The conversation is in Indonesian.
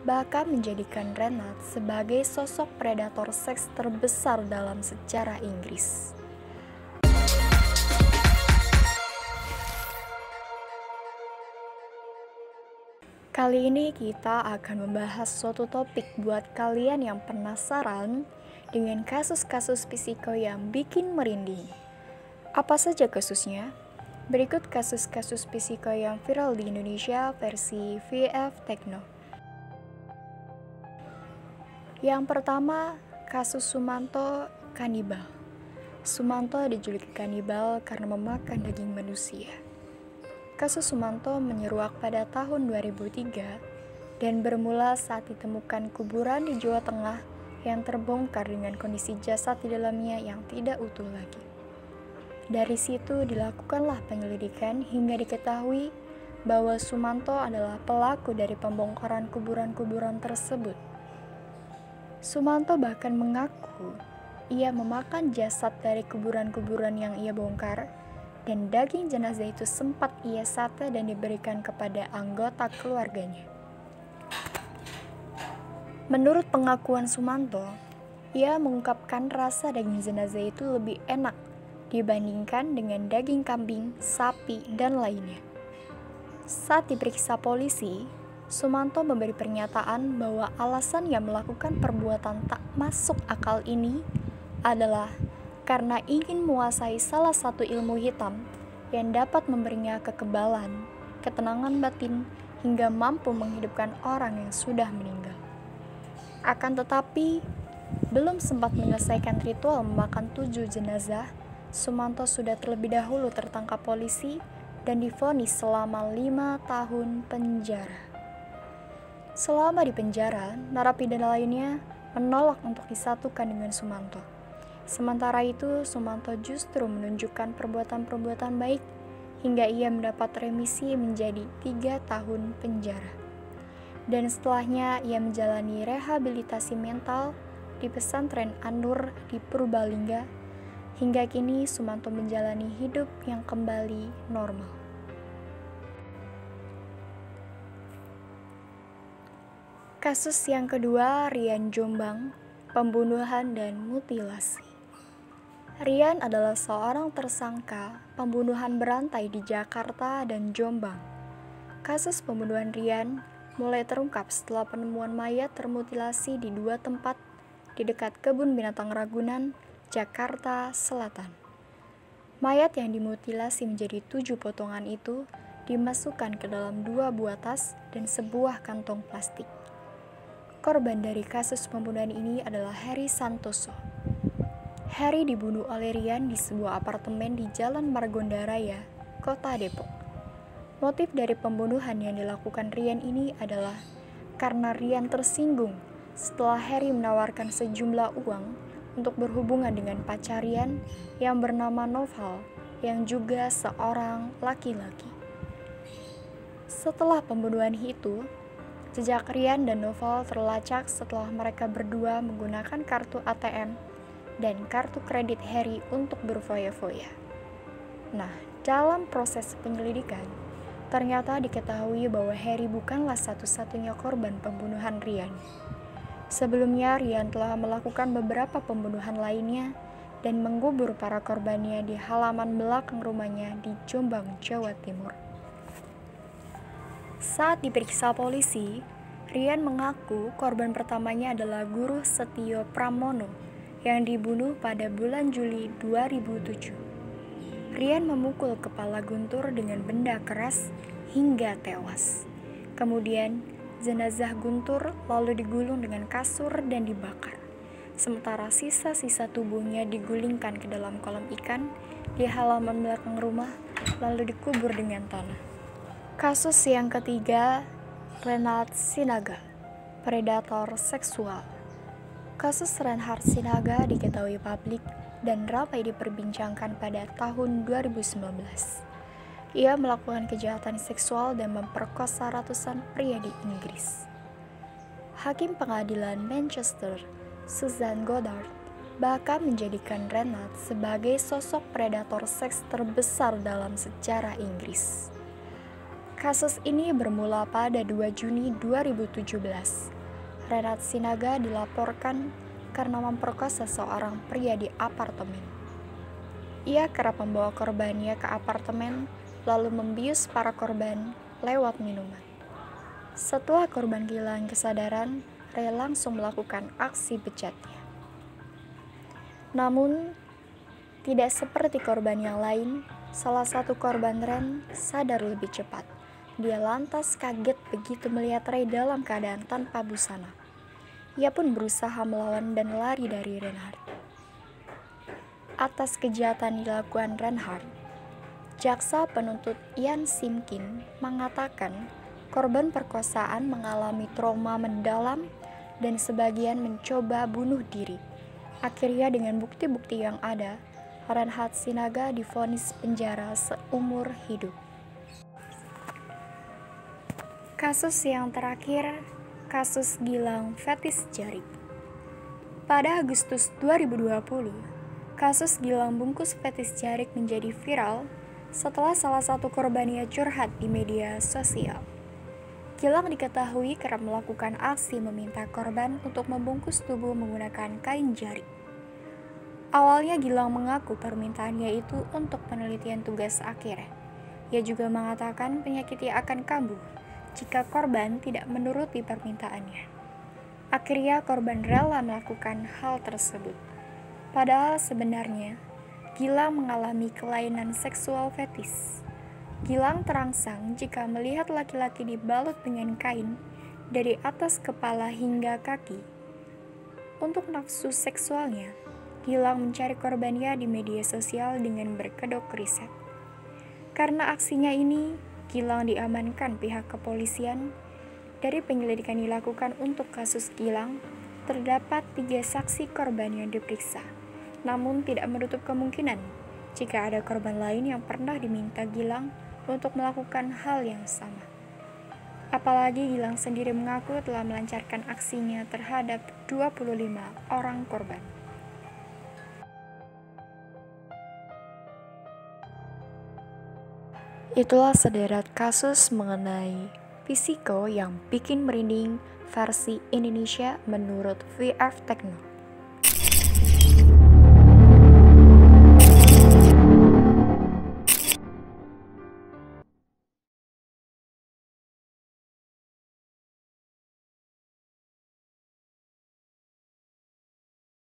bahkan menjadikan Renat sebagai sosok predator seks terbesar dalam sejarah Inggris. Kali ini kita akan membahas suatu topik buat kalian yang penasaran dengan kasus-kasus psiko yang bikin merinding. Apa saja kasusnya? Berikut kasus-kasus psiko yang viral di Indonesia versi VF Tekno. Yang pertama, kasus Sumanto kanibal. Sumanto dijuluki kanibal karena memakan daging manusia. Kasus Sumanto menyeruak pada tahun 2003 dan bermula saat ditemukan kuburan di Jawa Tengah yang terbongkar dengan kondisi jasad di dalamnya yang tidak utuh lagi. Dari situ dilakukanlah penyelidikan hingga diketahui bahwa Sumanto adalah pelaku dari pembongkaran kuburan-kuburan tersebut. Sumanto bahkan mengaku ia memakan jasad dari kuburan-kuburan yang ia bongkar, dan daging jenazah itu sempat ia sate dan diberikan kepada anggota keluarganya. Menurut pengakuan Sumanto, ia mengungkapkan rasa daging jenazah itu lebih enak dibandingkan dengan daging kambing, sapi, dan lainnya. Saat diperiksa polisi, Sumanto memberi pernyataan bahwa alasan ia melakukan perbuatan tak masuk akal ini adalah karena ingin menguasai salah satu ilmu hitam yang dapat memberinya kekebalan, ketenangan batin, hingga mampu menghidupkan orang yang sudah meninggal. Akan tetapi, belum sempat menyelesaikan ritual memakan 7 jenazah, Sumanto sudah terlebih dahulu tertangkap polisi dan divonis selama 5 tahun penjara. Selama di penjara, narapidana lainnya menolak untuk disatukan dengan Sumanto. Sementara itu, Sumanto justru menunjukkan perbuatan-perbuatan baik hingga ia mendapat remisi menjadi 3 tahun penjara. Dan setelahnya ia menjalani rehabilitasi mental di pesantren An-Nur di Purbalingga. Hingga kini Sumanto menjalani hidup yang kembali normal. Kasus yang kedua, Rian Jombang, pembunuhan dan mutilasi. Rian adalah seorang tersangka pembunuhan berantai di Jakarta dan Jombang. Kasus pembunuhan Rian mulai terungkap setelah penemuan mayat termutilasi di 2 tempat di dekat Kebun Binatang Ragunan, Jakarta Selatan. Mayat yang dimutilasi menjadi 7 potongan itu dimasukkan ke dalam 2 buah tas dan sebuah kantong plastik. Korban dari kasus pembunuhan ini adalah Heri Santoso. Heri dibunuh oleh Rian di sebuah apartemen di Jalan Margonda Raya, Kota Depok. Motif dari pembunuhan yang dilakukan Rian ini adalah karena Rian tersinggung setelah Heri menawarkan sejumlah uang untuk berhubungan dengan pacar Rian yang bernama Noval, yang juga seorang laki-laki. Setelah pembunuhan itu, jejak Rian dan Noval terlacak setelah mereka berdua menggunakan kartu ATM dan kartu kredit Heri untuk berfoya-foya. Nah, dalam proses penyelidikan, ternyata diketahui bahwa Heri bukanlah satu-satunya korban pembunuhan Rian. Sebelumnya, Rian telah melakukan beberapa pembunuhan lainnya dan mengubur para korbannya di halaman belakang rumahnya di Jombang, Jawa Timur. Saat diperiksa polisi, Rian mengaku korban pertamanya adalah Guru Setio Pramono yang dibunuh pada bulan Juli 2007. Rian memukul kepala Guntur dengan benda keras hingga tewas. Kemudian, jenazah Guntur lalu digulung dengan kasur dan dibakar. Sementara sisa-sisa tubuhnya digulingkan ke dalam kolam ikan di halaman belakang rumah lalu dikubur dengan tanah. Kasus yang ketiga, Renat Sinaga, predator seksual. Kasus Reinhard Sinaga diketahui publik dan ramai diperbincangkan pada tahun 2019. Ia melakukan kejahatan seksual dan memperkosa ratusan pria di Inggris. Hakim Pengadilan Manchester, Susan Goddard, bahkan menjadikan Renat sebagai sosok predator seks terbesar dalam sejarah Inggris. Kasus ini bermula pada 2 Juni 2017 Renat Sinaga dilaporkan karena memperkosa seorang pria di apartemen. Ia kerap membawa korbannya ke apartemen lalu membius para korban lewat minuman. Setelah korban kehilangan kesadaran, Ray langsung melakukan aksi bejatnya. Namun, tidak seperti korban yang lain, salah satu korban Ren sadar lebih cepat. Dia lantas kaget begitu melihat Ray dalam keadaan tanpa busana. Ia pun berusaha melawan dan lari dari Reinhardt. Atas kejahatan dilakukan Reinhardt, jaksa penuntut Ian Simkin mengatakan korban perkosaan mengalami trauma mendalam dan sebagian mencoba bunuh diri. Akhirnya dengan bukti-bukti yang ada, Renat Sinaga divonis penjara seumur hidup. Kasus yang terakhir, kasus Gilang fetis jari. Pada Agustus 2020, kasus Gilang bungkus fetis jari menjadi viral setelah salah satu korbannya curhat di media sosial. Gilang diketahui kerap melakukan aksi meminta korban untuk membungkus tubuh menggunakan kain jari. Awalnya Gilang mengaku permintaannya itu untuk penelitian tugas akhir. Ia juga mengatakan penyakitnya akan kambuh jika korban tidak menuruti permintaannya. Akhirnya korban rela melakukan hal tersebut. Padahal sebenarnya Gilang mengalami kelainan seksual fetis. Gilang terangsang jika melihat laki-laki dibalut dengan kain dari atas kepala hingga kaki. Untuk nafsu seksualnya, Gilang mencari korbannya di media sosial dengan berkedok riset. Karena aksinya ini, Gilang diamankan pihak kepolisian. Dari penyelidikan dilakukan untuk kasus Gilang, terdapat 3 saksi korban yang diperiksa. Namun tidak menutup kemungkinan jika ada korban lain yang pernah diminta Gilang untuk melakukan hal yang sama. Apalagi Gilang sendiri mengaku telah melancarkan aksinya terhadap 25 orang korban. Itulah sederet kasus mengenai Psiko yang bikin merinding versi Indonesia menurut VF Tekno.